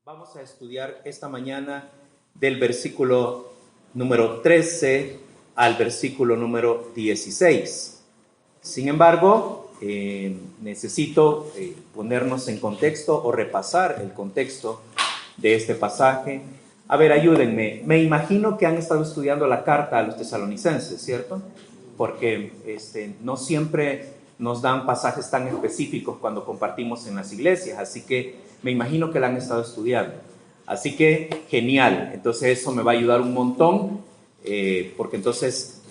Vamos a estudiar esta mañana del versículo número 13 al versículo número 16. Sin embargo, necesito ponernos en contexto o repasar el contexto de este pasaje. A ver, ayúdenme. Me imagino que han estado estudiando la carta a los tesalonicenses, ¿cierto? Porque no siempre nos dan pasajes tan específicos cuando compartimos en las iglesias, así que me imagino que la han estado estudiando. Así que, genial. Entonces eso me va a ayudar un montón, porque entonces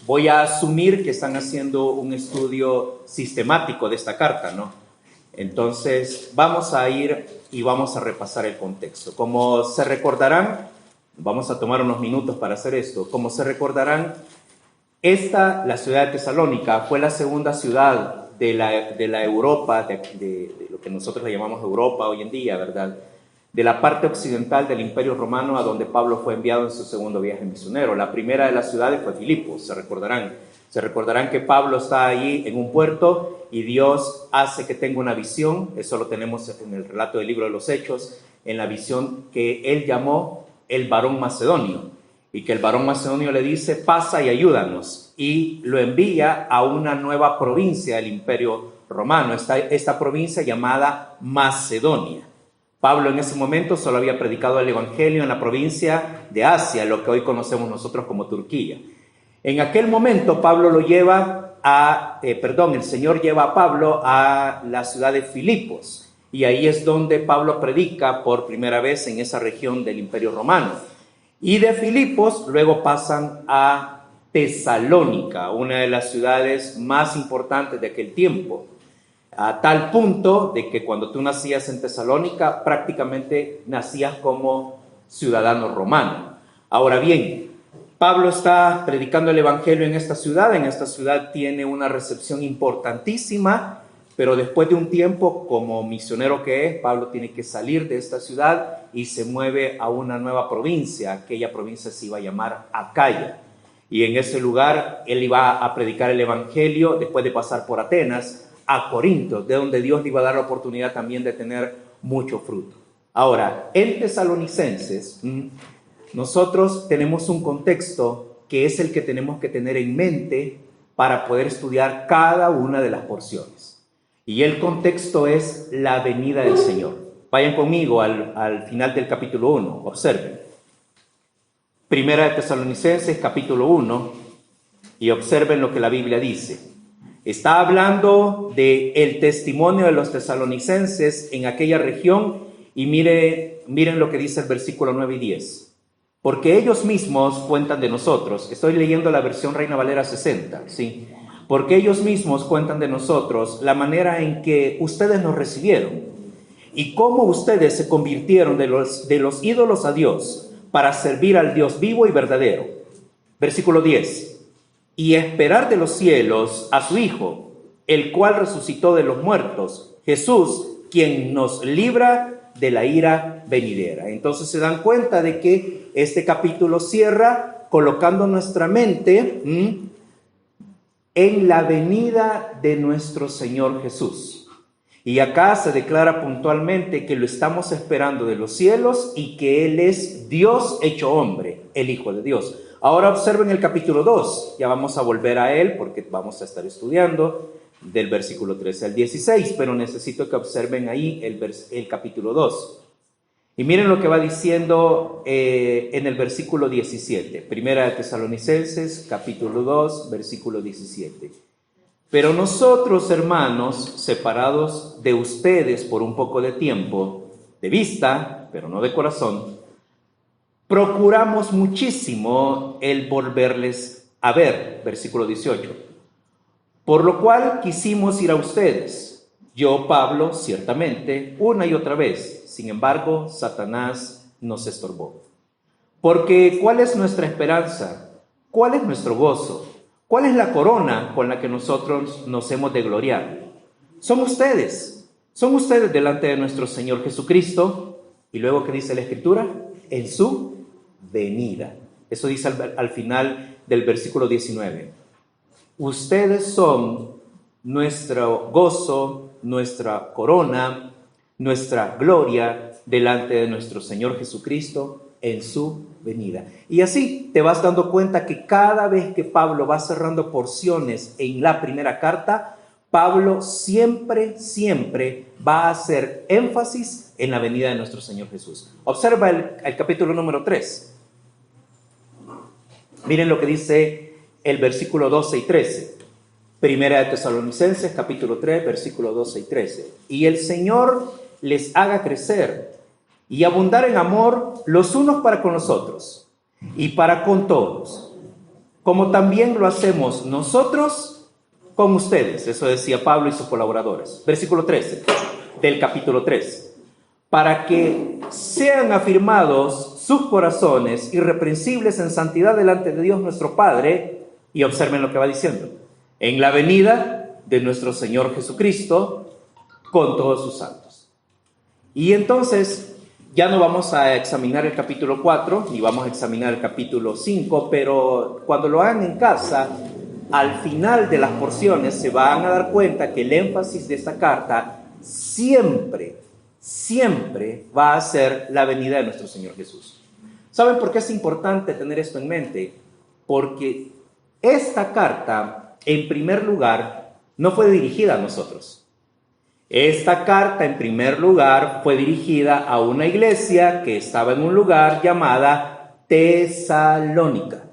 voy a asumir que están haciendo un estudio sistemático de esta carta, ¿no? Entonces vamos a ir y vamos a repasar el contexto. Como se recordarán, vamos a tomar unos minutos para hacer esto. Como se recordarán, la ciudad de Tesalónica fue la segunda ciudad de la Europa, de lo que nosotros le llamamos Europa hoy en día, ¿verdad? De la parte occidental del Imperio Romano, a donde Pablo fue enviado en su segundo viaje misionero. La primera de las ciudades fue Filipos, se recordarán. Se recordarán que Pablo está allí en un puerto y Dios hace que tenga una visión. Eso lo tenemos en el relato del libro de los Hechos, en la visión que él llamó el varón macedonio. Y que el varón macedonio le dice, pasa y ayúdanos. Y lo envía a una nueva provincia del Imperio Romano, esta provincia llamada Macedonia. Pablo en ese momento solo había predicado el Evangelio en la provincia de Asia, lo que hoy conocemos nosotros como Turquía. En aquel momento el Señor lleva a Pablo a la ciudad de Filipos. Y ahí es donde Pablo predica por primera vez en esa región del Imperio Romano. Y de Filipos luego pasan a Tesalónica, una de las ciudades más importantes de aquel tiempo, a tal punto de que cuando tú nacías en Tesalónica prácticamente nacías como ciudadano romano. Ahora bien, Pablo está predicando el Evangelio en esta ciudad tiene una recepción importantísima, pero después de un tiempo, como misionero que es, Pablo tiene que salir de esta ciudad y se mueve a una nueva provincia. Aquella provincia se iba a llamar Acaya. Y en ese lugar él iba a predicar el Evangelio después de pasar por Atenas a Corinto, de donde Dios le iba a dar la oportunidad también de tener mucho fruto. Ahora, en Tesalonicenses, nosotros tenemos un contexto que es el que tenemos que tener en mente para poder estudiar cada una de las porciones. Y el contexto es la venida del Señor. Vayan conmigo al final del capítulo 1, observen. Primera de Tesalonicenses, capítulo 1, y observen lo que la Biblia dice. Está hablando del testimonio de los tesalonicenses en aquella región, y miren lo que dice el versículo 9 y 10. Porque ellos mismos cuentan de nosotros. Estoy leyendo la versión Reina Valera 60, ¿sí? Porque ellos mismos cuentan de nosotros la manera en que ustedes nos recibieron y cómo ustedes se convirtieron de los ídolos a Dios para servir al Dios vivo y verdadero. Versículo 10. Y esperar de los cielos a su Hijo, el cual resucitó de los muertos, Jesús, quien nos libra de la ira venidera. Entonces se dan cuenta de que este capítulo cierra colocando nuestra mente en la venida de nuestro Señor Jesús. Y acá se declara puntualmente que lo estamos esperando de los cielos y que Él es Dios hecho hombre, el Hijo de Dios. Ahora observen el capítulo 2, ya vamos a volver a él porque vamos a estar estudiando del versículo 13 al 16, pero necesito que observen ahí el capítulo 2. Y miren lo que va diciendo en el versículo 17, Primera de Tesalonicenses, capítulo 2, versículo 17. Pero nosotros, hermanos, separados de ustedes por un poco de tiempo, de vista, pero no de corazón, procuramos muchísimo el volverles a ver, versículo 18. Por lo cual quisimos ir a ustedes, yo, Pablo, ciertamente, una y otra vez. Sin embargo, Satanás nos estorbó. Porque ¿cuál es nuestra esperanza? ¿Cuál es nuestro gozo? ¿Cuál es la corona con la que nosotros nos hemos de gloriar? Son ustedes delante de nuestro Señor Jesucristo. Y luego, ¿qué dice la Escritura? En su venida. Eso dice al final del versículo 19. Ustedes son nuestro gozo, nuestra corona, nuestra gloria delante de nuestro Señor Jesucristo en su venida. Y así te vas dando cuenta que cada vez que Pablo va cerrando porciones en la primera carta, Pablo siempre va a hacer énfasis en la venida de nuestro Señor Jesús. Observa el capítulo número 3. Miren lo que dice el versículo 12 y 13. Primera de Tesalonicenses, capítulo 3, versículo 12 y 13. Y el Señor les haga crecer y abundar en amor los unos para con los otros y para con todos, como también lo hacemos nosotros con ustedes. Eso decía Pablo y sus colaboradores. Versículo 13 del capítulo 3. Para que sean afirmados sus corazones irreprensibles en santidad delante de Dios nuestro Padre. Y observen lo que va diciendo: en la venida de nuestro Señor Jesucristo con todos sus santos. Y entonces ya no vamos a examinar el capítulo 4, ni vamos a examinar el capítulo 5, pero cuando lo hagan en casa, al final de las porciones se van a dar cuenta que el énfasis de esta carta siempre va a ser la venida de nuestro Señor Jesús. ¿Saben por qué es importante tener esto en mente? Porque esta carta, en primer lugar, no fue dirigida a nosotros. Esta carta, en primer lugar, fue dirigida a una iglesia que estaba en un lugar llamada Tesalónica.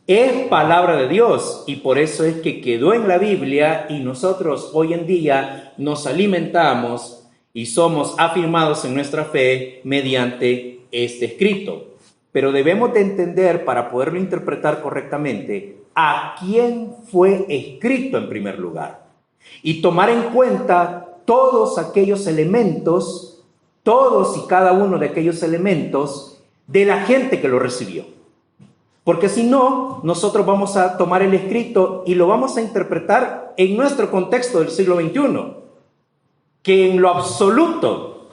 Es palabra de Dios y por eso es que quedó en la Biblia y nosotros hoy en día nos alimentamos y somos afirmados en nuestra fe mediante este escrito. Pero debemos de entender, para poderlo interpretar correctamente, a quién fue escrito en primer lugar. Y tomar en cuenta todos aquellos elementos, todos y cada uno de aquellos elementos de la gente que lo recibió. Porque si no, nosotros vamos a tomar el escrito y lo vamos a interpretar en nuestro contexto del siglo XXI, que en lo absoluto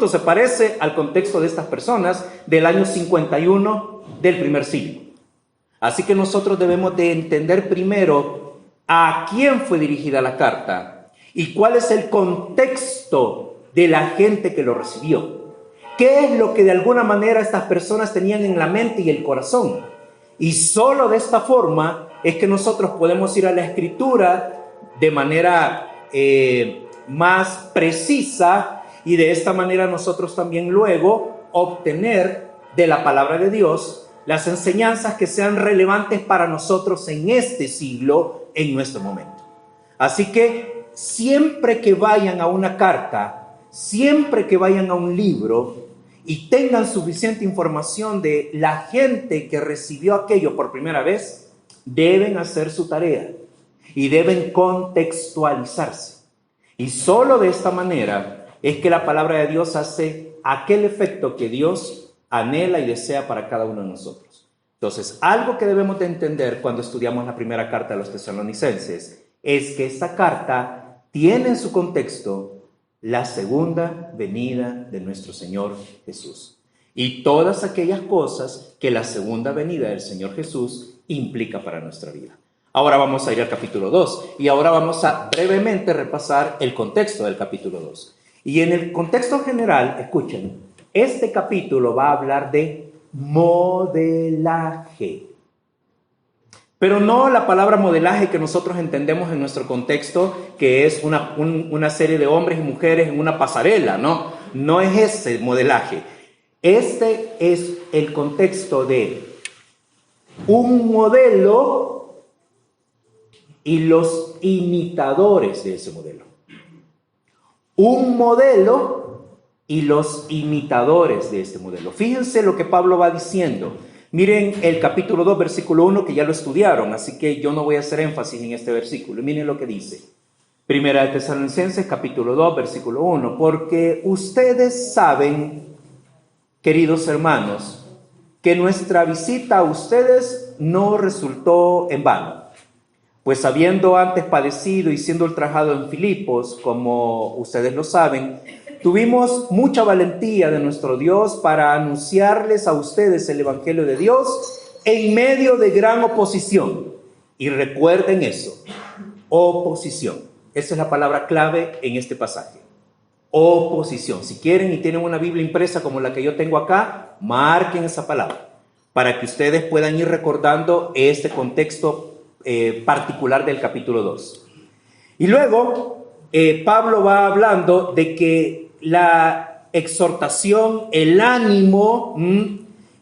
se parece al contexto de estas personas del año 51 del primer siglo. Así que nosotros debemos de entender primero a quién fue dirigida la carta y cuál es el contexto de la gente que lo recibió. ¿Qué es lo que de alguna manera estas personas tenían en la mente y el corazón? Y solo de esta forma es que nosotros podemos ir a la Escritura de manera más precisa y de esta manera nosotros también luego obtener de la palabra de Dios las enseñanzas que sean relevantes para nosotros en este siglo, en nuestro momento. Así que siempre que vayan a una carta, siempre que vayan a un libro y tengan suficiente información de la gente que recibió aquello por primera vez, deben hacer su tarea y deben contextualizarse. Y solo de esta manera es que la palabra de Dios hace aquel efecto que Dios anhela y desea para cada uno de nosotros. Entonces, algo que debemos de entender cuando estudiamos la primera carta a los tesalonicenses es que esta carta tiene en su contexto la segunda venida de nuestro Señor Jesús y todas aquellas cosas que la segunda venida del Señor Jesús implica para nuestra vida. Ahora vamos a ir al capítulo 2 y ahora vamos a brevemente repasar el contexto del capítulo 2. Y en el contexto general, escuchen, este capítulo va a hablar de modelaje. Pero no la palabra modelaje que nosotros entendemos en nuestro contexto, que es una serie de hombres y mujeres en una pasarela, ¿no? No es ese modelaje. Este es el contexto de un modelo y los imitadores de ese modelo. Un modelo y los imitadores de este modelo. Fíjense lo que Pablo va diciendo. Miren el capítulo 2, versículo 1, que ya lo estudiaron, así que yo no voy a hacer énfasis en este versículo. Miren lo que dice. Primera de Tesalonicenses, capítulo 2, versículo 1. Porque ustedes saben, queridos hermanos, que nuestra visita a ustedes no resultó en vano. Pues habiendo antes padecido y siendo ultrajado en Filipos, como ustedes lo saben, tuvimos mucha valentía de nuestro Dios para anunciarles a ustedes el Evangelio de Dios en medio de gran oposición. Y recuerden eso, oposición. Esa es la palabra clave en este pasaje. oposición. Si quieren y tienen una Biblia impresa como la que yo tengo acá, marquen esa palabra para que ustedes puedan ir recordando este contexto particular del capítulo 2. Y luego Pablo va hablando de que la exhortación, el ánimo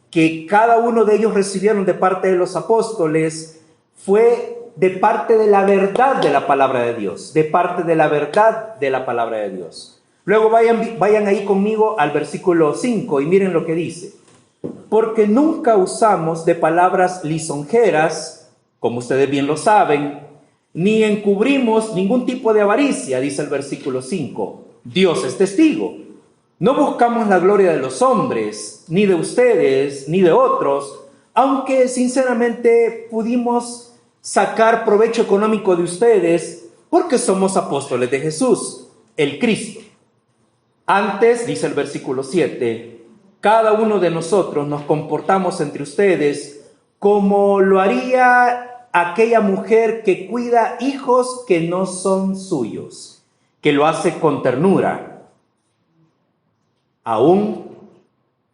que cada uno de ellos recibieron de parte de los apóstoles fue de parte de la verdad de la palabra de Dios, de parte de la verdad de la palabra de Dios. Luego vayan ahí conmigo al versículo 5 y miren lo que dice. Porque nunca usamos de palabras lisonjeras, como ustedes bien lo saben, ni encubrimos ningún tipo de avaricia, dice el versículo 5. Dios es testigo. No buscamos la gloria de los hombres, ni de ustedes, ni de otros, aunque sinceramente pudimos sacar provecho económico de ustedes porque somos apóstoles de Jesús, el Cristo. Antes, dice el versículo 7, cada uno de nosotros nos comportamos entre ustedes como lo haría aquella mujer que cuida hijos que no son suyos, que lo hace con ternura, aun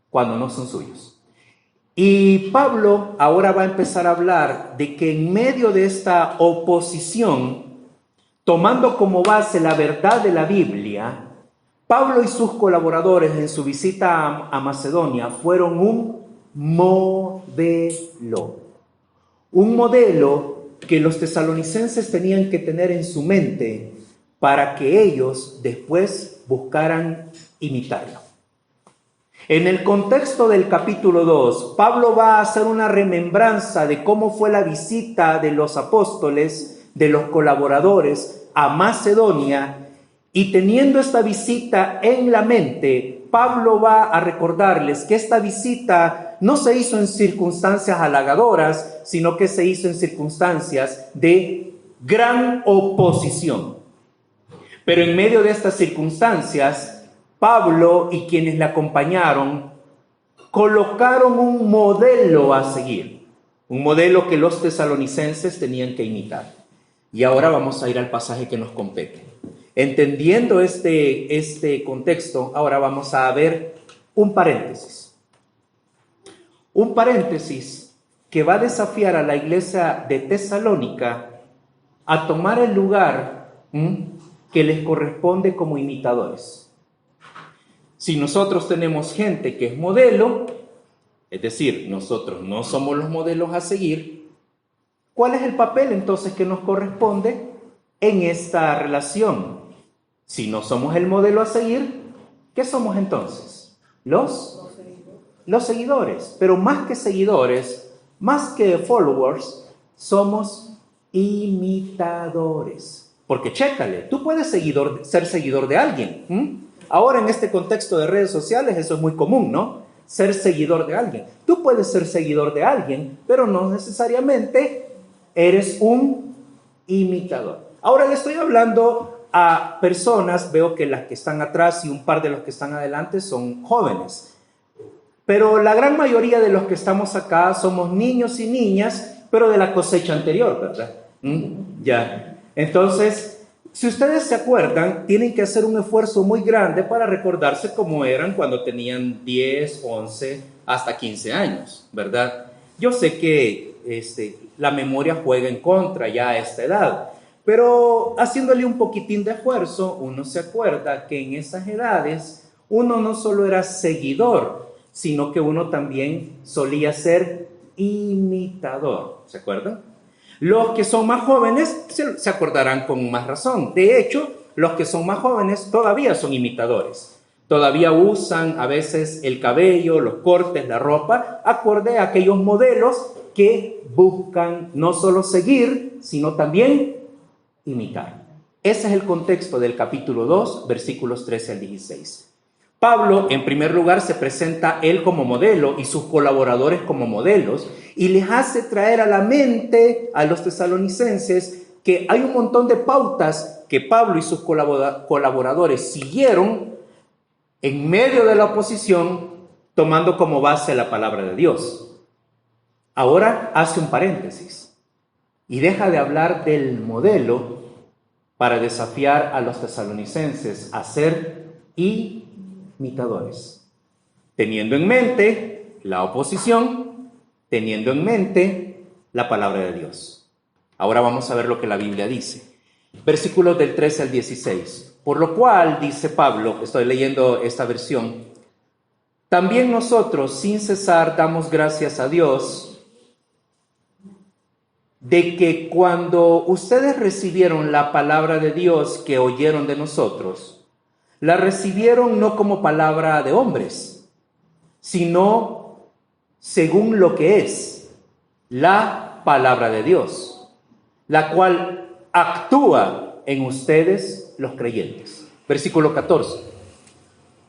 cuando no son suyos. Y Pablo ahora va a empezar a hablar de que en medio de esta oposición, tomando como base la verdad de la Biblia, Pablo y sus colaboradores en su visita a Macedonia fueron un modelo. Un modelo que los tesalonicenses tenían que tener en su mente para que ellos después buscaran imitarlo. En el contexto del capítulo 2, Pablo va a hacer una remembranza de cómo fue la visita de los apóstoles, de los colaboradores a Macedonia, y teniendo esta visita en la mente, Pablo va a recordarles que esta visita no se hizo en circunstancias halagadoras, sino que se hizo en circunstancias de gran oposición. Pero en medio de estas circunstancias, Pablo y quienes le acompañaron colocaron un modelo a seguir, un modelo que los tesalonicenses tenían que imitar. Y ahora vamos a ir al pasaje que nos compete. Entendiendo este contexto, ahora vamos a ver un paréntesis. Un paréntesis que va a desafiar a la iglesia de Tesalónica a tomar el lugar que les corresponde como imitadores. Si nosotros tenemos gente que es modelo, es decir, nosotros no somos los modelos a seguir, ¿cuál es el papel entonces que nos corresponde en esta relación? Si no somos el modelo a seguir, ¿qué somos entonces? Los seguidores. Pero más que seguidores, más que followers, somos imitadores. Porque chécale, tú puedes ser seguidor de alguien. Ahora en este contexto de redes sociales eso es muy común, ¿no? Ser seguidor de alguien. Tú puedes ser seguidor de alguien, pero no necesariamente eres un imitador. Ahora le estoy hablando a personas, veo que las que están atrás y un par de los que están adelante son jóvenes, pero la gran mayoría de los que estamos acá somos niños y niñas, pero de la cosecha anterior, ¿verdad? Ya. Entonces, si ustedes se acuerdan, tienen que hacer un esfuerzo muy grande para recordarse cómo eran cuando tenían 10, 11, hasta 15 años, ¿verdad? Yo sé que la memoria juega en contra ya a esta edad, pero haciéndole un poquitín de esfuerzo, uno se acuerda que en esas edades uno no solo era seguidor, sino que uno también solía ser imitador. ¿Se acuerdan? Los que son más jóvenes se acordarán con más razón. De hecho, los que son más jóvenes todavía son imitadores. Todavía usan a veces el cabello, los cortes, la ropa, acorde a aquellos modelos que buscan no solo seguir, sino también imitar. Ese es el contexto del capítulo 2, versículos 13 al 16. Pablo, en primer lugar, se presenta él como modelo y sus colaboradores como modelos y les hace traer a la mente a los tesalonicenses que hay un montón de pautas que Pablo y sus colaboradores siguieron en medio de la oposición, tomando como base la palabra de Dios. Ahora hace un paréntesis y deja de hablar del modelo para desafiar a los tesalonicenses a ser imitadores. Teniendo en mente la oposición, teniendo en mente la palabra de Dios. Ahora vamos a ver lo que la Biblia dice. Versículos del 13 al 16. Por lo cual, dice Pablo, estoy leyendo esta versión, también nosotros sin cesar damos gracias a Dios de que cuando ustedes recibieron la palabra de Dios que oyeron de nosotros, la recibieron no como palabra de hombres, sino según lo que es la palabra de Dios, la cual actúa en ustedes los creyentes. Versículo 14.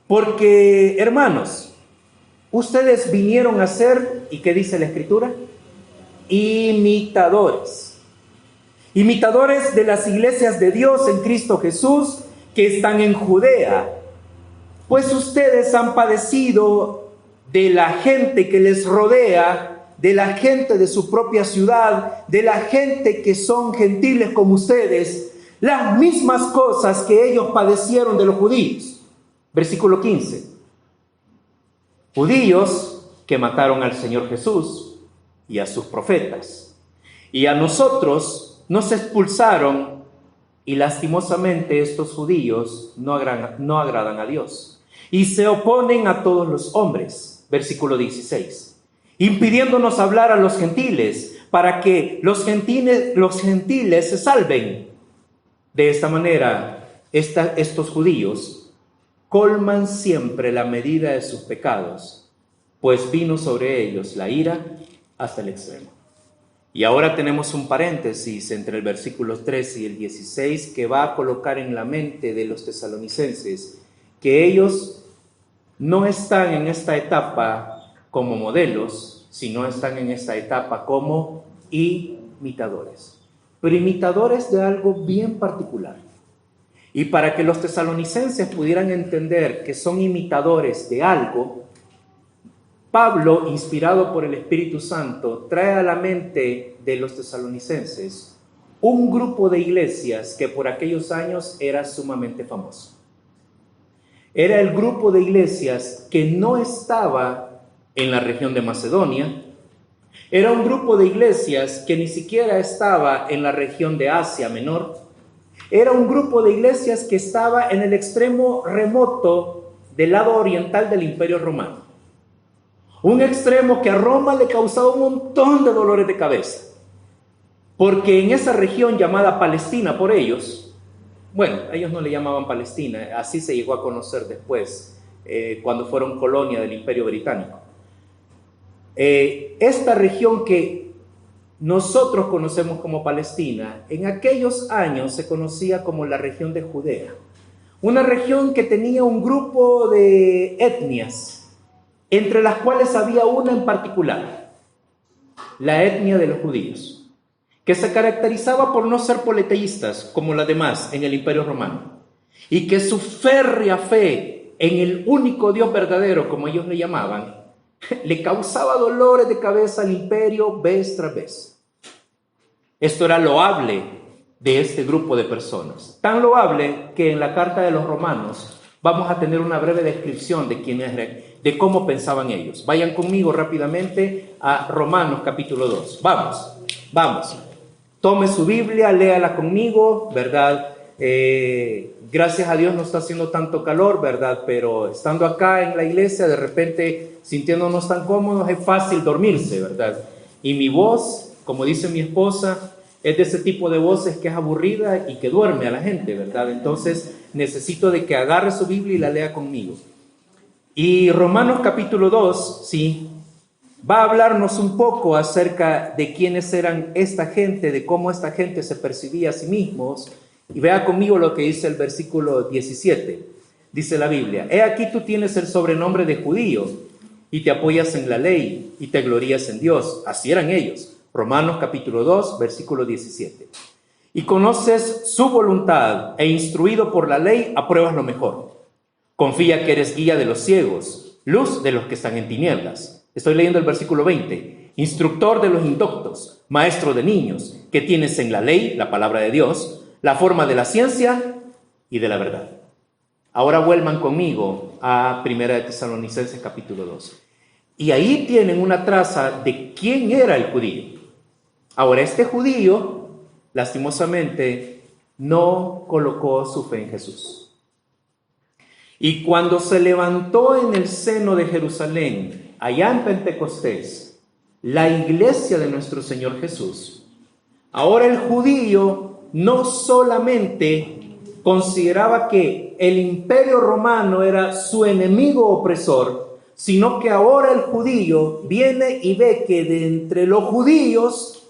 Porque, hermanos, ustedes vinieron a ser, ¿y qué dice la Escritura? Imitadores. Imitadores de las iglesias de Dios en Cristo Jesús que están en Judea. Pues ustedes han padecido de la gente que les rodea, de la gente de su propia ciudad, de la gente que son gentiles como ustedes, las mismas cosas que ellos padecieron de los judíos. Versículo 15. Judíos que mataron al Señor Jesús y a sus profetas. Y a nosotros nos expulsaron y lastimosamente estos judíos no agradan a Dios y se oponen a todos los hombres. Versículo 16. Impidiéndonos hablar a los gentiles para que los gentiles se salven. De esta manera, estos judíos colman siempre la medida de sus pecados, pues vino sobre ellos la ira hasta el extremo. Y ahora tenemos un paréntesis entre el versículo 13 y el 16 que va a colocar en la mente de los tesalonicenses que ellos no están en esta etapa como modelos, sino están en esta etapa como imitadores. Pero imitadores de algo bien particular. Y para que los tesalonicenses pudieran entender que son imitadores de algo, Pablo, inspirado por el Espíritu Santo, trae a la mente de los tesalonicenses un grupo de iglesias que por aquellos años era sumamente famoso. Era el grupo de iglesias que no estaba en la región de Macedonia. Era un grupo de iglesias que ni siquiera estaba en la región de Asia Menor. Era un grupo de iglesias que estaba en el extremo remoto del lado oriental del Imperio Romano. Un extremo que a Roma le causaba un montón de dolores de cabeza. Porque en esa región llamada Palestina por ellos, bueno, ellos no le llamaban Palestina, así se llegó a conocer después, cuando fueron colonia del Imperio Británico. Esta región que nosotros conocemos como Palestina, en aquellos años se conocía como la región de Judea. Una región que tenía un grupo de etnias, entre las cuales había una en particular, la etnia de los judíos, que se caracterizaba por no ser politeístas como las demás en el Imperio Romano, y que su férrea fe en el único Dios verdadero, como ellos le llamaban, le causaba dolores de cabeza al imperio vez tras vez. Esto era loable de este grupo de personas, tan loable que en la carta de los Romanos vamos a tener una breve descripción de cómo pensaban ellos. Vayan conmigo rápidamente a Romanos capítulo 2. Vamos. Tome su Biblia, léala conmigo, ¿verdad? Gracias a Dios no está haciendo tanto calor, ¿verdad? Pero estando acá en la iglesia, de repente, sintiéndonos tan cómodos, es fácil dormirse, ¿verdad? Y mi voz, como dice mi esposa, es de ese tipo de voces que es aburrida y que duerme a la gente, ¿verdad? Entonces, necesito de que agarre su Biblia y la lea conmigo. Y Romanos capítulo 2, sí, va a hablarnos un poco acerca de quiénes eran esta gente, de cómo esta gente se percibía a sí mismos. Y vea conmigo lo que dice el versículo 17. Dice la Biblia: He aquí tú tienes el sobrenombre de judío y te apoyas en la ley y te glorías en Dios. Así eran ellos. Romanos capítulo 2, versículo 17. Y conoces su voluntad e instruido por la ley apruebas lo mejor. Confía que eres guía de los ciegos, luz de los que están en tinieblas. Estoy leyendo el versículo 20. Instructor de los indoctos, maestro de niños, que tienes en la ley, la palabra de Dios, la forma de la ciencia y de la verdad. Ahora vuelvan conmigo a 1 de Tesalonicenses capítulo 2. Y ahí tienen una traza de quién era el judío. Ahora, este judío, lastimosamente, no colocó su fe en Jesús. Y cuando se levantó en el seno de Jerusalén, allá en Pentecostés, la iglesia de nuestro Señor Jesús, ahora el judío no solamente consideraba que el imperio romano era su enemigo opresor, sino que ahora el judío viene y ve que de entre los judíos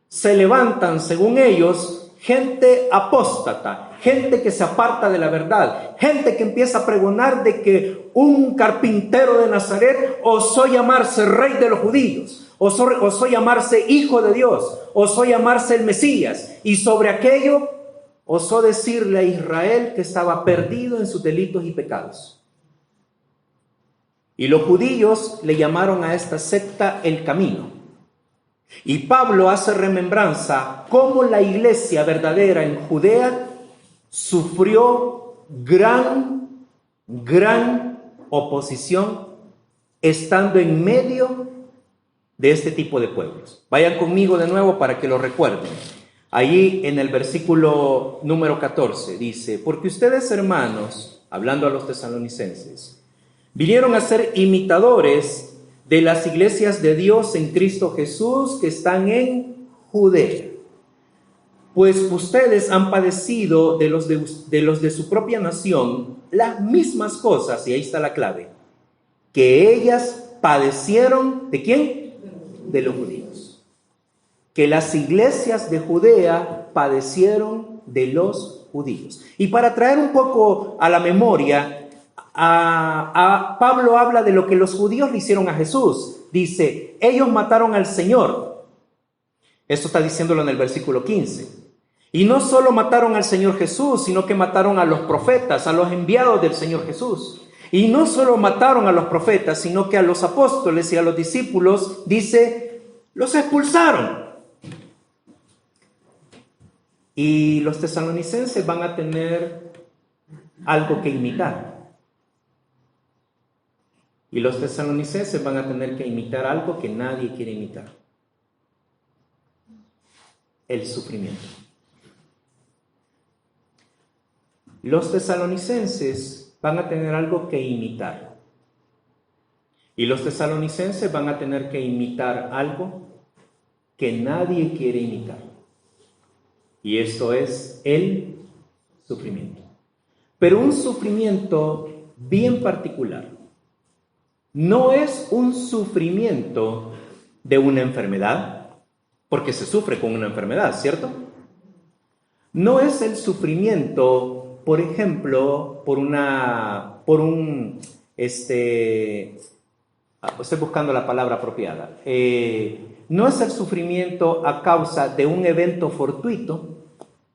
se levantan, según ellos, gente apóstata, gente que se aparta de la verdad, gente que empieza a pregonar de que un carpintero de Nazaret osó llamarse rey de los judíos, osó llamarse hijo de Dios, osó llamarse el Mesías, y sobre aquello osó decirle a Israel que estaba perdido en sus delitos y pecados. Y los judíos le llamaron a esta secta el camino. Y Pablo hace remembranza cómo la iglesia verdadera en Judea sufrió gran oposición estando en medio de este tipo de pueblos. Vayan conmigo de nuevo para que lo recuerden. Allí en el versículo número 14 dice: porque ustedes, hermanos, hablando a los tesalonicenses, vinieron a ser imitadores de las iglesias de Dios en Cristo Jesús que están en Judea. Pues ustedes han padecido de los de su propia nación las mismas cosas, y ahí está la clave, que ellas padecieron, ¿de quién? De los judíos. Que las iglesias de Judea padecieron de los judíos. Y para traer un poco a la memoria, Pablo habla de lo que los judíos le hicieron a Jesús. Dice, ellos mataron al Señor. Esto está diciéndolo en el versículo 15. Y no solo mataron al Señor Jesús, sino que mataron a los profetas, a los enviados del Señor Jesús. Y no solo mataron a los profetas, sino que a los apóstoles y a los discípulos, dice, los expulsaron. Y los tesalonicenses van a tener algo que imitar. Y los tesalonicenses van a tener que imitar algo que nadie quiere imitar: el sufrimiento. Los tesalonicenses van a tener algo que imitar. Y los tesalonicenses van a tener que imitar algo que nadie quiere imitar. Y esto es el sufrimiento. Pero un sufrimiento bien particular. No es un sufrimiento de una enfermedad, porque se sufre con una enfermedad, ¿cierto? No es el sufrimiento, por ejemplo, estoy buscando la palabra apropiada. No es el sufrimiento a causa de un evento fortuito,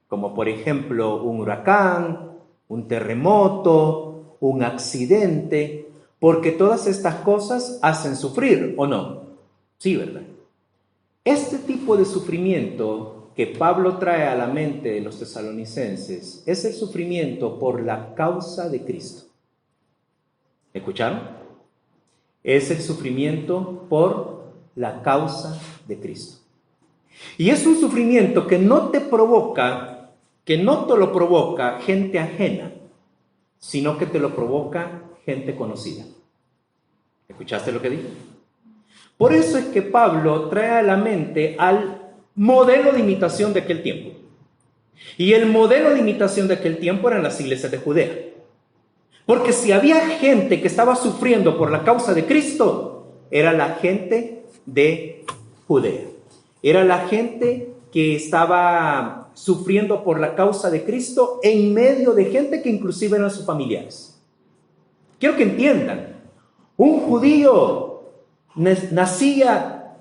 como por ejemplo un huracán, un terremoto, un accidente, porque todas estas cosas hacen sufrir, ¿o no? Sí, ¿verdad? Este tipo de sufrimiento que Pablo trae a la mente de los tesalonicenses es el sufrimiento por la causa de Cristo. ¿Escucharon? Es el sufrimiento por la causa de Cristo. Y es un sufrimiento que no te lo provoca gente ajena, sino que te lo provoca gente conocida. ¿Escuchaste lo que dije? Por eso es que Pablo trae a la mente al modelo de imitación de aquel tiempo. Y el modelo de imitación de aquel tiempo eran las iglesias de Judea. Porque si había gente que estaba sufriendo por la causa de Cristo, era la gente de Judea. Era la gente que estaba sufriendo por la causa de Cristo en medio de gente que inclusive eran sus familiares. Quiero que entiendan, un judío nacía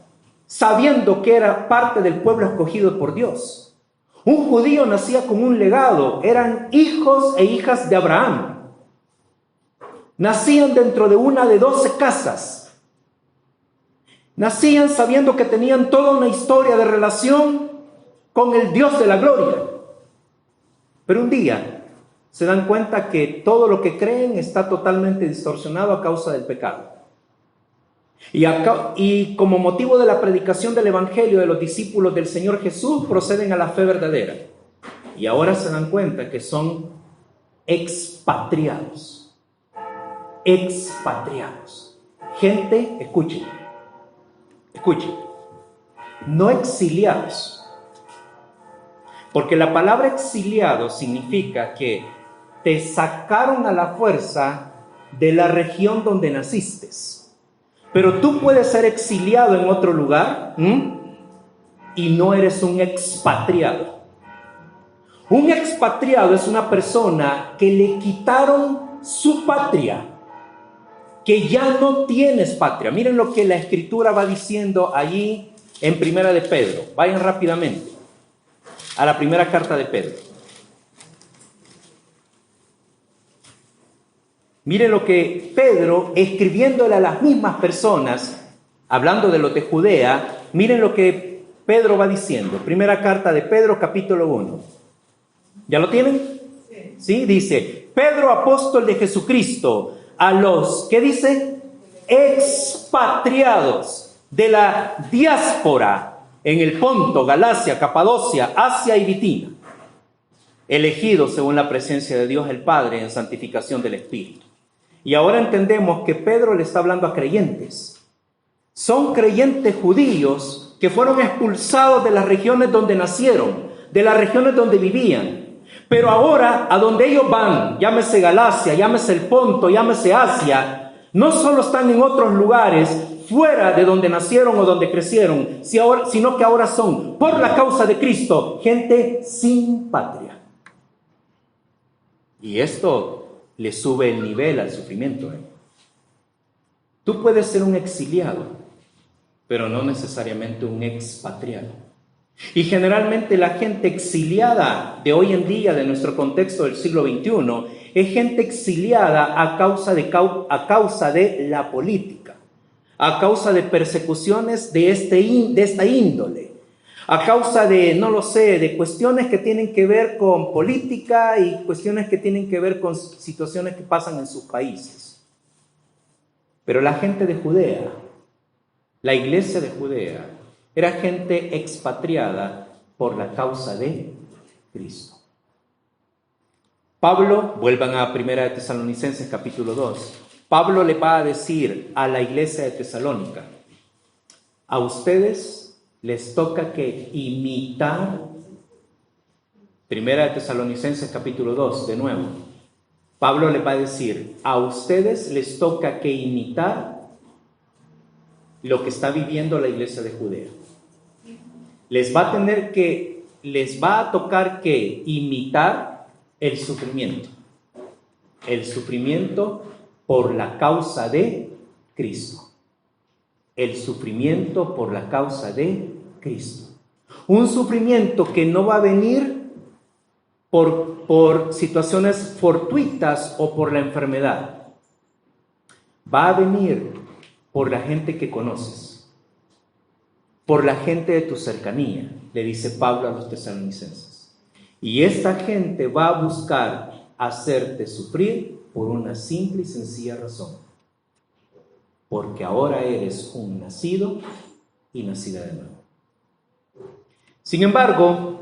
sabiendo que era parte del pueblo escogido por Dios. Un judío nacía con un legado, eran hijos e hijas de Abraham. Nacían dentro de una de 12 casas. Nacían sabiendo que tenían toda una historia de relación con el Dios de la gloria. Pero un día se dan cuenta que todo lo que creen está totalmente distorsionado a causa del pecado. Y como motivo de la predicación del Evangelio de los discípulos del Señor Jesús, proceden a la fe verdadera. Y ahora se dan cuenta que son expatriados. Expatriados. Gente, escuchen, no exiliados. Porque la palabra exiliado significa que te sacaron a la fuerza de la región donde naciste. Pero tú puedes ser exiliado en otro lugar y no eres un expatriado. Un expatriado es una persona que le quitaron su patria, que ya no tienes patria. Miren lo que la Escritura va diciendo allí en Primera de Pedro. Vayan rápidamente a la primera carta de Pedro. Miren lo que Pedro, escribiéndole a las mismas personas, hablando de los de Judea, miren lo que Pedro va diciendo. Primera carta de Pedro, capítulo 1. ¿Ya lo tienen? Sí, dice, Pedro, apóstol de Jesucristo, a los, ¿qué dice? Expatriados de la diáspora en el Ponto, Galacia, Capadocia, Asia y Bitinia, elegidos según la presencia de Dios el Padre en santificación del Espíritu. Y ahora entendemos que Pedro le está hablando a creyentes. Son creyentes judíos que fueron expulsados de las regiones donde nacieron, de las regiones donde vivían. Pero ahora, a donde ellos van, llámese Galacia, llámese el Ponto, llámese Asia, no solo están en otros lugares fuera de donde nacieron o donde crecieron, sino que ahora son, por la causa de Cristo, gente sin patria. Y esto le sube el nivel al sufrimiento. Tú puedes ser un exiliado, pero no necesariamente un expatriado. Y generalmente la gente exiliada de hoy en día, de nuestro contexto del siglo XXI, es gente exiliada a causa de la política, a causa de persecuciones de esta índole, a causa de, no lo sé, de cuestiones que tienen que ver con política y cuestiones que tienen que ver con situaciones que pasan en sus países. Pero la gente de Judea, la iglesia de Judea, era gente expatriada por la causa de Cristo. Pablo, vuelvan a Primera de Tesalonicenses capítulo 2, Pablo le va a decir a la iglesia de Tesalónica, a ustedes les toca que imitar, Primera de Tesalonicenses capítulo 2, de nuevo, Pablo le va a decir, a ustedes les toca que imitar lo que está viviendo la iglesia de Judea. Les va a tocar que imitar el sufrimiento por la causa de Cristo. El sufrimiento por la causa de Cristo. Un sufrimiento que no va a venir por situaciones fortuitas o por la enfermedad. Va a venir por la gente que conoces, por la gente de tu cercanía, le dice Pablo a los tesalonicenses. Y esta gente va a buscar hacerte sufrir por una simple y sencilla razón. Porque ahora eres un nacido y nacida de nuevo. Sin embargo,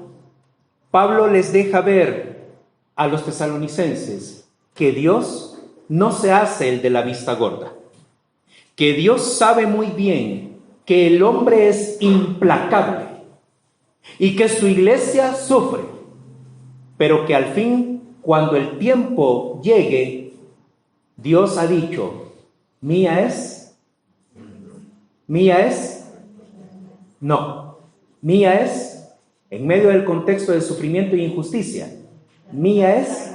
Pablo les deja ver a los tesalonicenses que Dios no se hace el de la vista gorda, que Dios sabe muy bien que el hombre es implacable y que su iglesia sufre, pero que al fin, cuando el tiempo llegue, Dios ha dicho, mía es, en medio del contexto de sufrimiento y injusticia, mía es,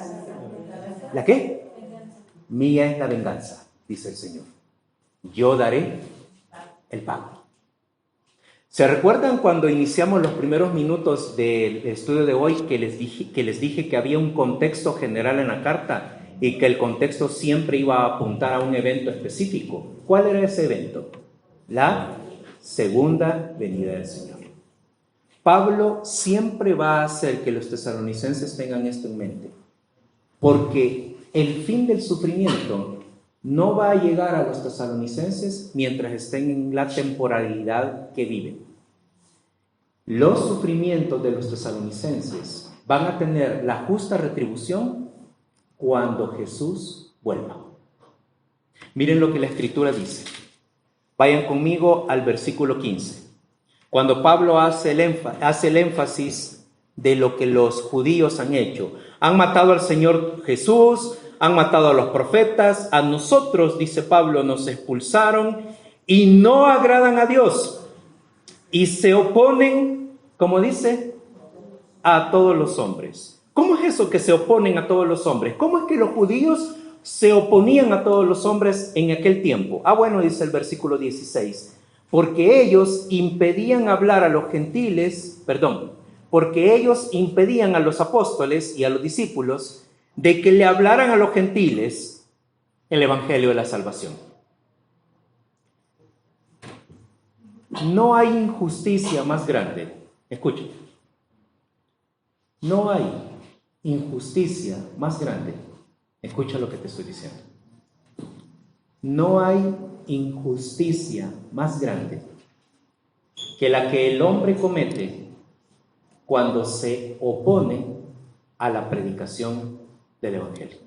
¿la qué? Mía es la venganza, dice el Señor. Yo daré el pago. ¿Se recuerdan cuando iniciamos los primeros minutos del estudio de hoy que les dije que había un contexto general en la carta y que el contexto siempre iba a apuntar a un evento específico? ¿Cuál era ese evento? La segunda venida del Señor. Pablo siempre va a hacer que los tesalonicenses tengan esto en mente. porque el fin del sufrimiento no va a llegar a los tesalonicenses mientras estén en la temporalidad que viven. Los sufrimientos de los tesalonicenses van a tener la justa retribución cuando Jesús vuelva. Miren lo que la Escritura dice. Vayan conmigo al versículo 15. Cuando Pablo hace el énfasis de lo que los judíos han hecho. Han matado al Señor Jesús, han matado a los profetas, a nosotros, dice Pablo, nos expulsaron y no agradan a Dios. Y se oponen, como dice, a todos los hombres. ¿Cómo es eso que se oponen a todos los hombres? ¿Cómo es que los judíos se oponían a todos los hombres en aquel tiempo? Bueno, dice el versículo 16, porque ellos impedían hablar a los gentiles, porque ellos impedían a los apóstoles y a los discípulos de que le hablaran a los gentiles el evangelio de la salvación. No hay injusticia más grande. Escuchen. No hay injusticia más grande. Escucha lo que te estoy diciendo. No hay injusticia más grande que la que el hombre comete cuando se opone a la predicación del evangelio.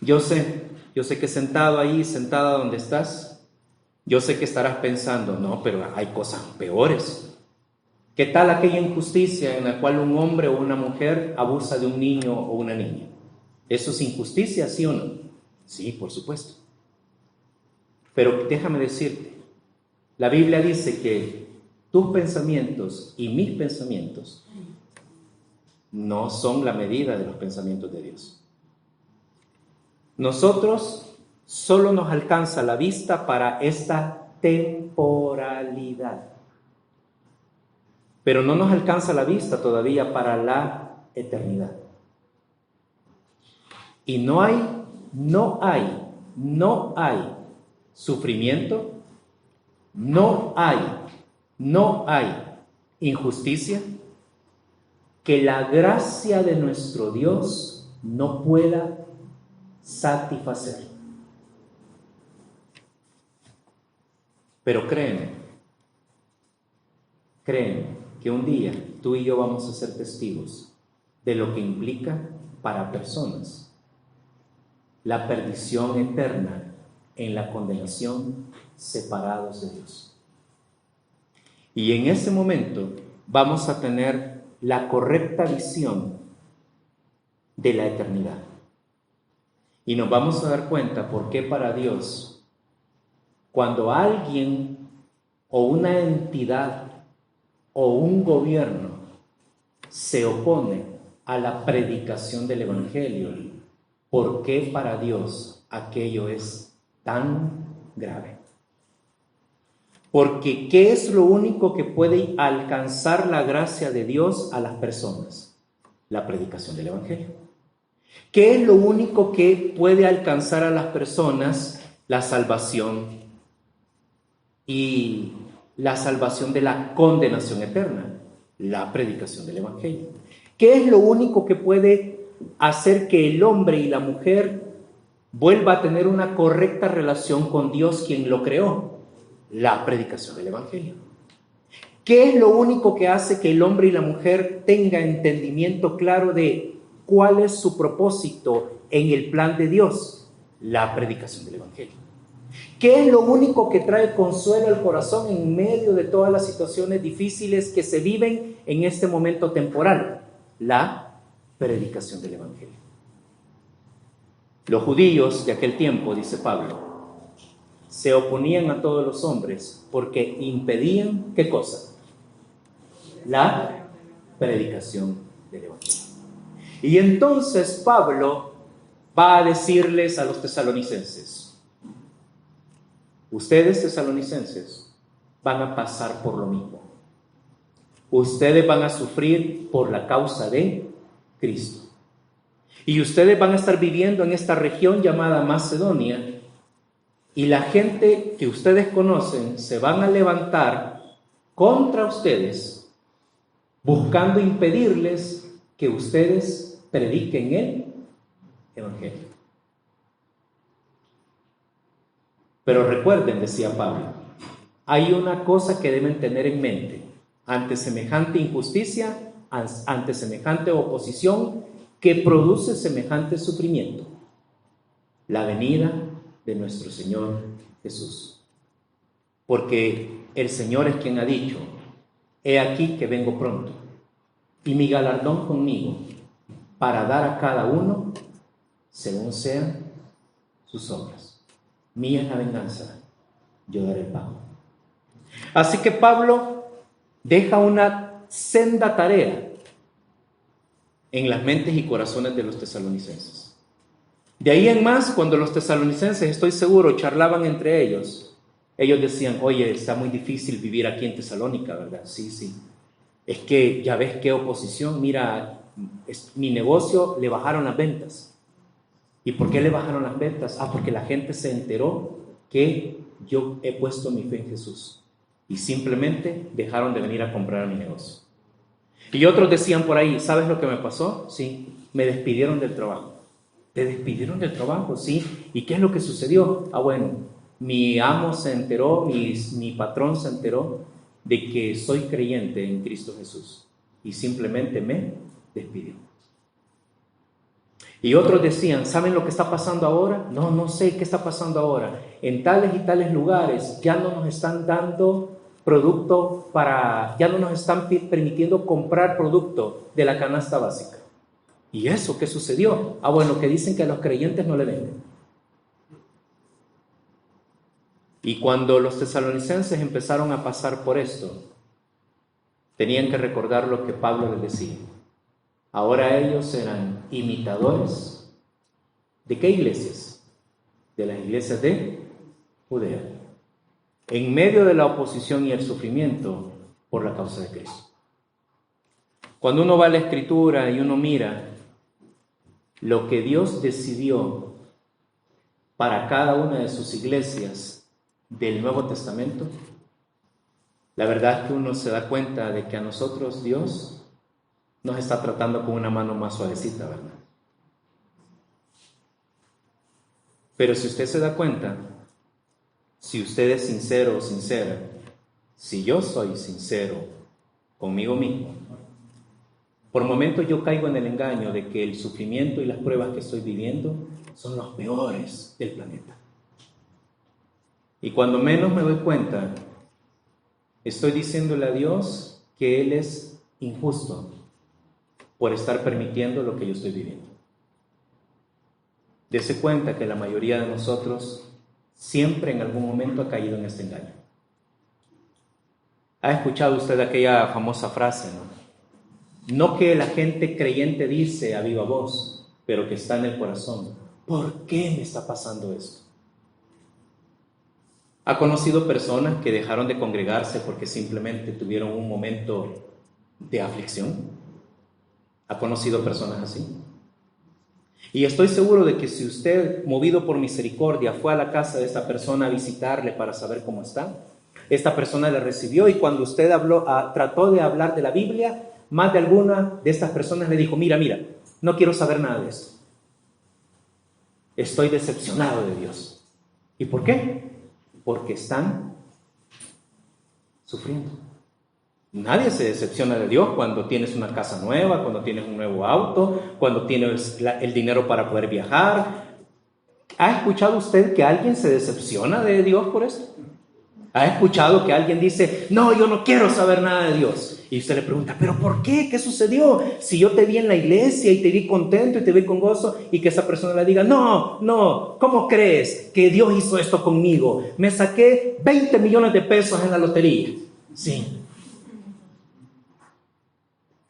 Yo sé que sentada donde estás, yo sé que estarás pensando, no, pero hay cosas peores. ¿Qué tal aquella injusticia en la cual un hombre o una mujer abusa de un niño o una niña? ¿Eso es injusticia, sí o no? Sí, por supuesto. Pero déjame decirte, la Biblia dice que tus pensamientos y mis pensamientos no son la medida de los pensamientos de Dios. Nosotros solo nos alcanza la vista para esta temporalidad, pero no nos alcanza la vista todavía para la eternidad. Y no hay sufrimiento, no hay injusticia que la gracia de nuestro Dios no pueda satisfacer. Pero créeme que un día tú y yo vamos a ser testigos de lo que implica para personas la perdición eterna en la condenación, separados de Dios. Y en ese momento vamos a tener la correcta visión de la eternidad. Y nos vamos a dar cuenta por qué para Dios, cuando alguien o una entidad o un gobierno se opone a la predicación del evangelio, ¿por qué para Dios aquello es tan grave? Porque ¿qué es lo único que puede alcanzar la gracia de Dios a las personas? La predicación del evangelio. ¿Qué es lo único que puede alcanzar a las personas? La salvación y la salvación de la condenación eterna, la predicación del evangelio. ¿Qué es lo único que puede hacer que el hombre y la mujer vuelva a tener una correcta relación con Dios, quien lo creó? La predicación del evangelio. ¿Qué es lo único que hace que el hombre y la mujer tengan entendimiento claro de cuál es su propósito en el plan de Dios? La predicación del evangelio. ¿Qué es lo único que trae consuelo al corazón en medio de todas las situaciones difíciles que se viven en este momento temporal? La predicación del evangelio. Los judíos de aquel tiempo, dice Pablo, se oponían a todos los hombres porque impedían, ¿qué cosa? La predicación del evangelio. Y entonces Pablo va a decirles a los tesalonicenses: ustedes, tesalonicenses, van a pasar por lo mismo. Ustedes van a sufrir por la causa de Cristo. Y ustedes van a estar viviendo en esta región llamada Macedonia, y la gente que ustedes conocen se van a levantar contra ustedes, buscando impedirles que ustedes prediquen el Evangelio. Pero recuerden, decía Pablo, hay una cosa que deben tener en mente. Ante semejante injusticia, ante semejante oposición que produce semejante sufrimiento, la venida de nuestro Señor Jesús. Porque el Señor es quien ha dicho: he aquí que vengo pronto, y mi galardón conmigo, para dar a cada uno según sean sus obras. Mía es la venganza, yo daré el pago. Así que Pablo deja una senda tarea en las mentes y corazones de los tesalonicenses. De ahí en más, cuando los tesalonicenses, estoy seguro, charlaban entre ellos, ellos decían: oye, está muy difícil vivir aquí en Tesalónica, ¿verdad? Sí. Es que ya ves qué oposición. Mira, mi negocio le bajaron las ventas. ¿Y por qué le bajaron las ventas? Porque la gente se enteró que yo he puesto mi fe en Jesús. Y simplemente dejaron de venir a comprar a mi negocio. Y otros decían por ahí: ¿sabes lo que me pasó? Sí, me despidieron del trabajo. ¿Te despidieron del trabajo? Sí. ¿Y qué es lo que sucedió? Bueno, mi amo se enteró, mi patrón se enteró de que soy creyente en Cristo Jesús. Y simplemente me despidió. Y otros decían: ¿saben lo que está pasando ahora? No sé qué está pasando ahora. En tales y tales lugares ya no nos están dando producto ya no nos están permitiendo comprar producto de la canasta básica. ¿Y eso qué sucedió? Bueno, que dicen que a los creyentes no le venden. Y cuando los tesalonicenses empezaron a pasar por esto, tenían que recordar lo que Pablo les decía. Ahora ellos eran imitadores. ¿De qué iglesias? De las iglesias de Judea, en medio de la oposición y el sufrimiento por la causa de Cristo. Cuando uno va a la Escritura y uno mira lo que Dios decidió para cada una de sus iglesias del Nuevo Testamento, la verdad es que uno se da cuenta de que a nosotros Dios nos está tratando con una mano más suavecita, ¿verdad? Pero si usted se da cuenta, si usted es sincero o sincera, si yo soy sincero conmigo mismo, por momentos yo caigo en el engaño de que el sufrimiento y las pruebas que estoy viviendo son los peores del planeta. Y cuando menos me doy cuenta, estoy diciéndole a Dios que Él es injusto por estar permitiendo lo que yo estoy viviendo. Dese cuenta que la mayoría de nosotros siempre en algún momento ha caído en este engaño. ¿Ha escuchado usted aquella famosa frase, no que la gente creyente dice a viva voz, pero que está en el corazón: ¿por qué me está pasando esto? ¿Ha conocido personas que dejaron de congregarse porque simplemente tuvieron un momento de aflicción? ¿Ha conocido personas así? Y estoy seguro de que si usted, movido por misericordia, fue a la casa de esta persona a visitarle para saber cómo está, esta persona le recibió, y cuando usted trató de hablar de la Biblia, más de alguna de estas personas le dijo: mira, no quiero saber nada de esto. Estoy decepcionado de Dios. ¿Y por qué? Porque están sufriendo. Nadie se decepciona de Dios cuando tienes una casa nueva, cuando tienes un nuevo auto, cuando tienes el dinero para poder viajar. ¿Ha escuchado usted que alguien se decepciona de Dios por esto? ¿Ha escuchado que alguien dice: no, yo no quiero saber nada de Dios? Y usted le pregunta: ¿pero por qué? ¿Qué sucedió? Si yo te vi en la iglesia y te vi contento y te vi con gozo, y que esa persona le diga: no, ¿cómo crees que Dios hizo esto conmigo? Me saqué 20 millones de pesos en la lotería. Sí.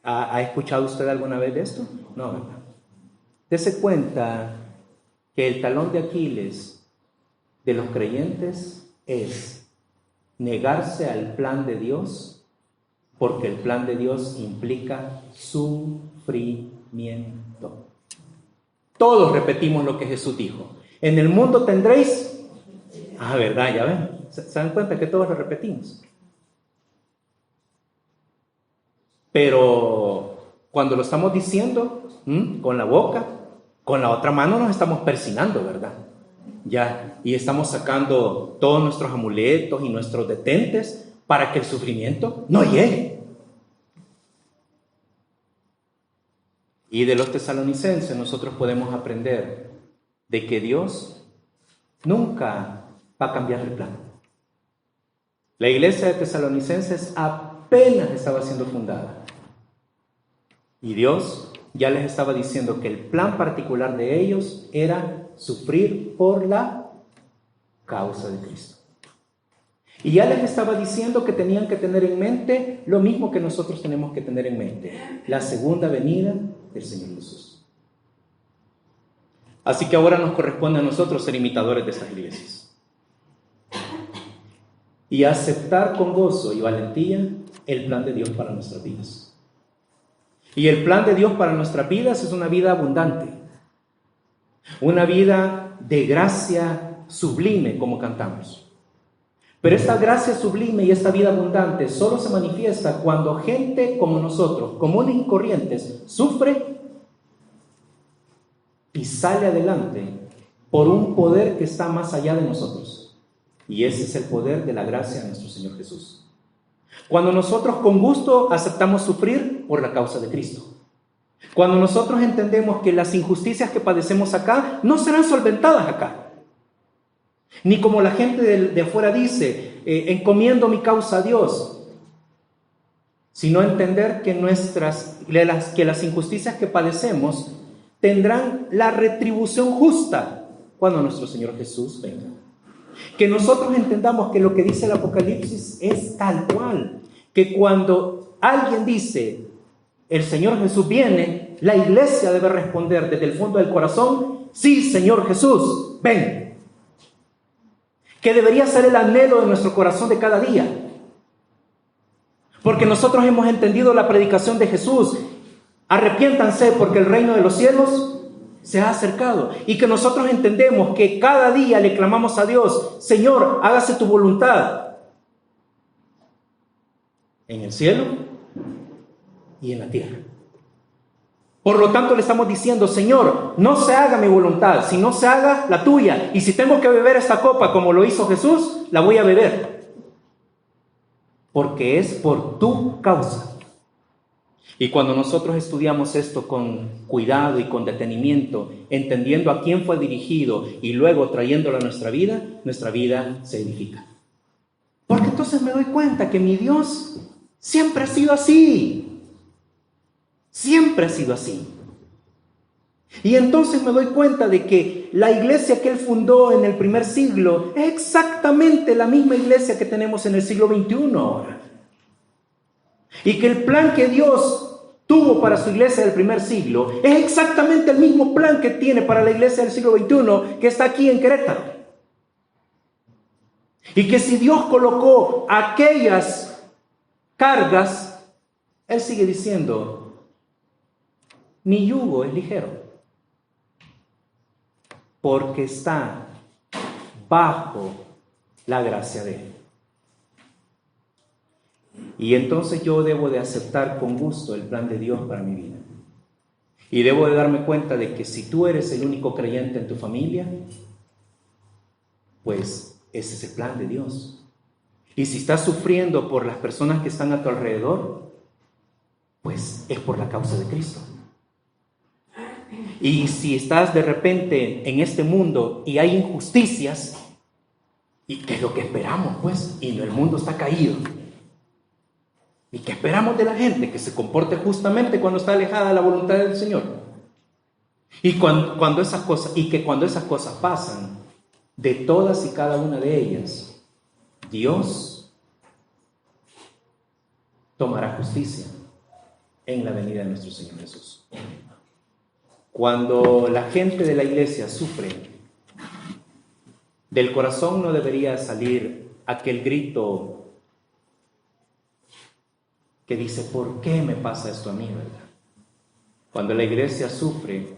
¿Ha escuchado usted alguna vez de esto? No, ¿verdad? Dese cuenta que el talón de Aquiles de los creyentes es negarse al plan de Dios, porque el plan de Dios implica sufrimiento. Todos repetimos lo que Jesús dijo: en el mundo tendréis... ¿verdad? Ya ven, ¿se dan cuenta que todos lo repetimos? Pero Cuando lo estamos diciendo con la boca, con la otra mano nos estamos persignando, ¿verdad? Ya, y estamos sacando todos nuestros amuletos y nuestros detentes para que el sufrimiento no llegue. Y de los tesalonicenses nosotros podemos aprender de que Dios nunca va a cambiar el plan. La iglesia de tesalonicenses apenas estaba siendo fundada. Y Dios ya les estaba diciendo que el plan particular de ellos era sufrir por la causa de Cristo. Y ya les estaba diciendo que tenían que tener en mente lo mismo que nosotros tenemos que tener en mente: la segunda venida del Señor Jesús. Así que ahora nos corresponde a nosotros ser imitadores de estas iglesias y aceptar con gozo y valentía el plan de Dios para nuestras vidas. Y el plan de Dios para nuestras vidas es una vida abundante, una vida de gracia sublime, como cantamos. Pero esta gracia sublime y esta vida abundante solo se manifiesta cuando gente como nosotros, comunes y corrientes, sufre y sale adelante por un poder que está más allá de nosotros. Y ese es el poder de la gracia de nuestro Señor Jesús. Cuando nosotros con gusto aceptamos sufrir por la causa de Cristo. Cuando nosotros entendemos que las injusticias que padecemos acá no serán solventadas acá. Ni como la gente de afuera dice, encomiendo mi causa a Dios. Sino entender que las injusticias que padecemos tendrán la retribución justa cuando nuestro Señor Jesús venga. Que nosotros entendamos que lo que dice el Apocalipsis es tal cual, que cuando alguien dice el Señor Jesús viene, la iglesia debe responder desde el fondo del corazón: sí, Señor Jesús, ven. Que debería ser el anhelo de nuestro corazón de cada día, porque nosotros hemos entendido la predicación de Jesús: arrepiéntanse porque el reino de los cielos se ha acercado. Y que nosotros entendemos que cada día le clamamos a Dios: Señor, hágase tu voluntad en el cielo y en la tierra. Por lo tanto le estamos diciendo: Señor, no se haga mi voluntad, sino se haga la tuya. Y si tengo que beber esta copa como lo hizo Jesús, la voy a beber, porque es por tu causa. Y cuando nosotros estudiamos esto con cuidado y con detenimiento, entendiendo a quién fue dirigido y luego trayéndolo a nuestra vida se edifica. Porque entonces me doy cuenta que mi Dios siempre ha sido así. Siempre ha sido así. Y entonces me doy cuenta de que la iglesia que Él fundó en el primer siglo es exactamente la misma iglesia que tenemos en el siglo XXI ahora. Y que el plan que Dios tuvo para su iglesia del primer siglo es exactamente el mismo plan que tiene para la iglesia del siglo XXI que está aquí en Querétaro. Y que si Dios colocó aquellas cargas, Él sigue diciendo: mi yugo es ligero, porque está bajo la gracia de Él. Y entonces yo debo de aceptar con gusto el plan de Dios para mi vida. Y debo de darme cuenta de que si tú eres el único creyente en tu familia, pues ese es el plan de Dios. Y si estás sufriendo por las personas que están a tu alrededor, pues es por la causa de Cristo. Y si estás de repente en este mundo y hay injusticias, ¿y qué es lo que esperamos, pues? Y el mundo está caído. ¿Y qué esperamos de la gente? Que se comporte justamente cuando está alejada de la voluntad del Señor. Y cuando esas cosas pasan, de todas y cada una de ellas, Dios tomará justicia en la venida de nuestro Señor Jesús. Cuando la gente de la iglesia sufre, del corazón no debería salir aquel grito que dice: ¿por qué me pasa esto a mí, verdad? Cuando la iglesia sufre,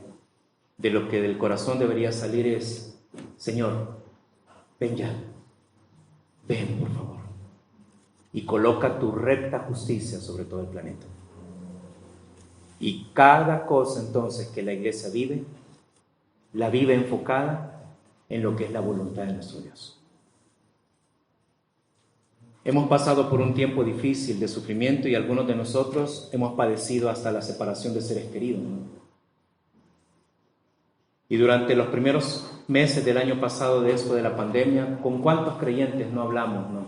de lo que del corazón debería salir es: Señor, ven ya, ven por favor, y coloca tu recta justicia sobre todo el planeta. Y cada cosa entonces que la iglesia vive, la vive enfocada en lo que es la voluntad de nuestro Dios. Hemos pasado por un tiempo difícil de sufrimiento y algunos de nosotros hemos padecido hasta la separación de seres queridos, ¿no? Y durante los primeros meses del año pasado de esto de la pandemia, ¿con cuántos creyentes no hablamos, no?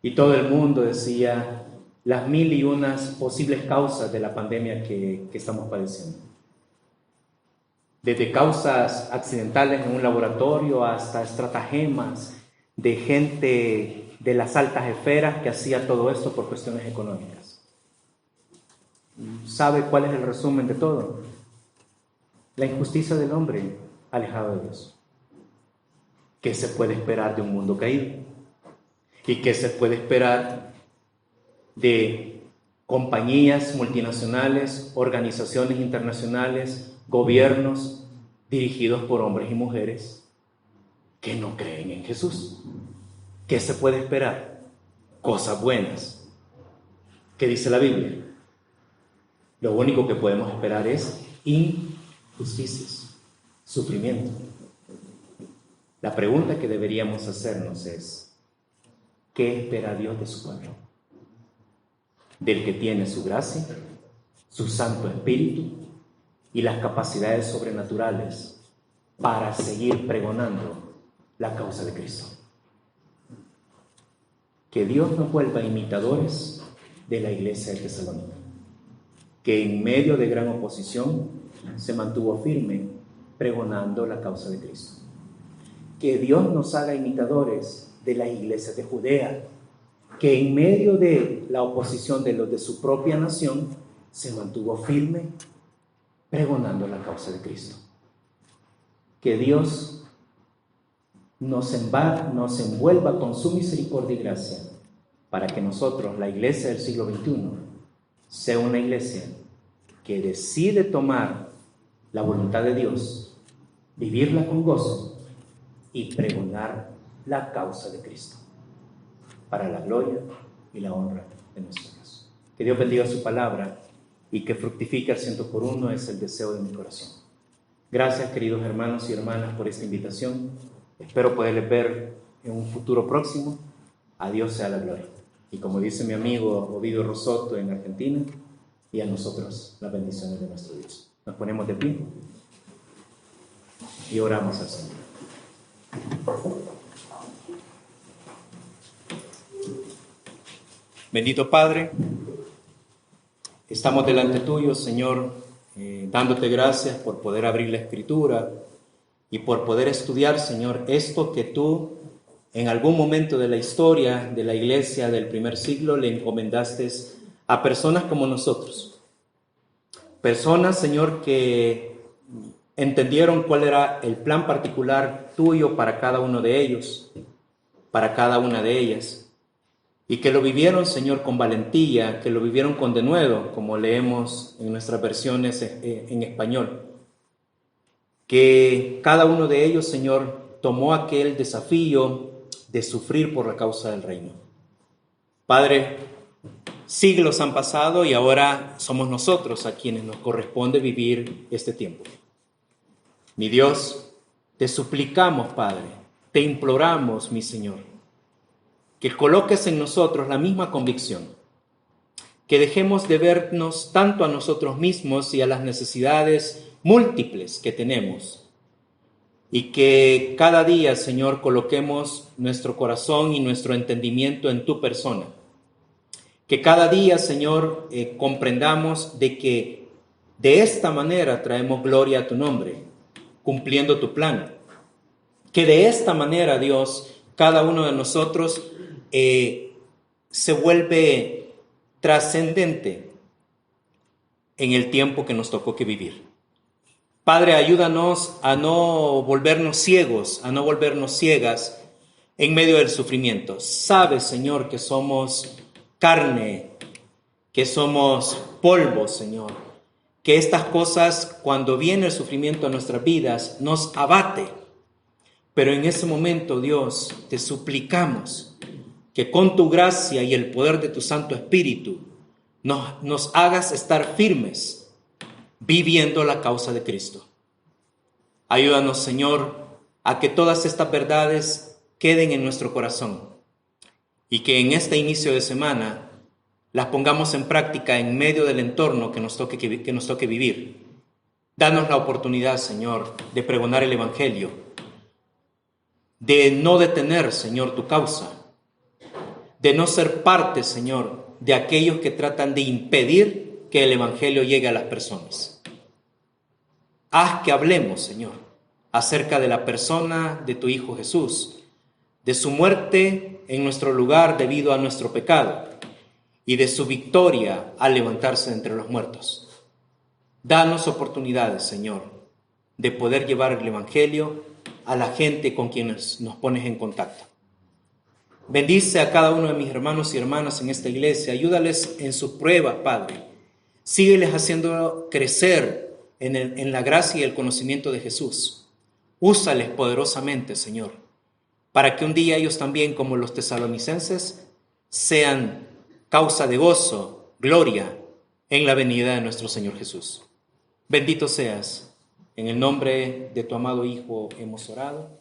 Y todo el mundo decía las 1001 posibles causas de la pandemia que estamos padeciendo. Desde causas accidentales en un laboratorio hasta estratagemas de gente de las altas esferas que hacía todo esto por cuestiones económicas. ¿Sabe cuál es el resumen de todo? La injusticia del hombre alejado de Dios. ¿Qué se puede esperar de un mundo caído? ¿Y qué se puede esperar de compañías multinacionales, organizaciones internacionales, gobiernos dirigidos por hombres y mujeres que no creen en Jesús? ¿Qué se puede esperar? Cosas buenas. ¿Qué dice la Biblia? Lo único que podemos esperar es injusticias, sufrimiento. La pregunta que deberíamos hacernos es: ¿qué espera Dios de su pueblo? Del que tiene su gracia, su Santo Espíritu y las capacidades sobrenaturales para seguir pregonando la causa de Cristo. Que Dios nos vuelva imitadores de la iglesia de Tesalónica, que en medio de gran oposición se mantuvo firme pregonando la causa de Cristo. Que Dios nos haga imitadores de las iglesias de Judea, que en medio de la oposición de los de su propia nación se mantuvo firme pregonando la causa de Cristo. Que Dios nos envuelva con su misericordia y gracia para que nosotros, la iglesia del siglo XXI, sea una iglesia que decide tomar la voluntad de Dios, vivirla con gozo y pregonar la causa de Cristo para la gloria y la honra de nuestro Dios. Que Dios bendiga su palabra y que fructifique al 100% es el deseo de mi corazón. Gracias, queridos hermanos y hermanas, por esta invitación. Espero poderles ver en un futuro próximo. A Dios sea la gloria. Y como dice mi amigo Ovidio Rosotto en Argentina, y a nosotros las bendiciones de nuestro Dios. Nos ponemos de pie y oramos al Señor. Bendito Padre, estamos delante tuyo, Señor, dándote gracias por poder abrir la Escritura y por poder estudiar, Señor, esto que tú en algún momento de la historia de la iglesia del primer siglo le encomendaste a personas como nosotros. Personas, Señor, que entendieron cuál era el plan particular tuyo para cada uno de ellos, para cada una de ellas, y que lo vivieron, Señor, con valentía, que lo vivieron con denuedo, como leemos en nuestras versiones en español. Que cada uno de ellos, Señor, tomó aquel desafío de sufrir por la causa del reino. Padre, siglos han pasado y ahora somos nosotros a quienes nos corresponde vivir este tiempo. Mi Dios, te suplicamos, Padre, te imploramos, mi Señor, que coloques en nosotros la misma convicción, que dejemos de vernos tanto a nosotros mismos y a las necesidades múltiples que tenemos, y que cada día, Señor, coloquemos nuestro corazón y nuestro entendimiento en tu persona. Que cada día, Señor, comprendamos de que de esta manera traemos gloria a tu nombre, cumpliendo tu plan. Que de esta manera, Dios, cada uno de nosotros se vuelve trascendente en el tiempo que nos tocó que vivir. Padre, ayúdanos a no volvernos ciegos, a no volvernos ciegas en medio del sufrimiento. Sabes, Señor, que somos carne, que somos polvo, Señor. Que estas cosas, cuando viene el sufrimiento a nuestras vidas, nos abate. Pero en ese momento, Dios, te suplicamos que con tu gracia y el poder de tu Santo Espíritu nos hagas estar firmes viviendo la causa de Cristo. Ayúdanos, Señor, a que todas estas verdades queden en nuestro corazón y que en este inicio de semana las pongamos en práctica en medio del entorno que nos toque vivir. Danos la oportunidad, Señor, de pregonar el Evangelio, de no detener, Señor, tu causa, de no ser parte, Señor, de aquellos que tratan de impedir que el Evangelio llegue a las personas. Haz que hablemos, Señor, acerca de la persona de tu Hijo Jesús, de su muerte en nuestro lugar debido a nuestro pecado y de su victoria al levantarse entre los muertos. Danos oportunidades, Señor, de poder llevar el Evangelio a la gente con quienes nos pones en contacto. Bendice a cada uno de mis hermanos y hermanas en esta iglesia. Ayúdales en sus pruebas, Padre. Sígueles haciendo crecer en la gracia y el conocimiento de Jesús. Úsales poderosamente, Señor, para que un día ellos también, como los tesalonicenses, sean causa de gozo, gloria, en la venida de nuestro Señor Jesús. Bendito seas. En el nombre de tu amado Hijo hemos orado.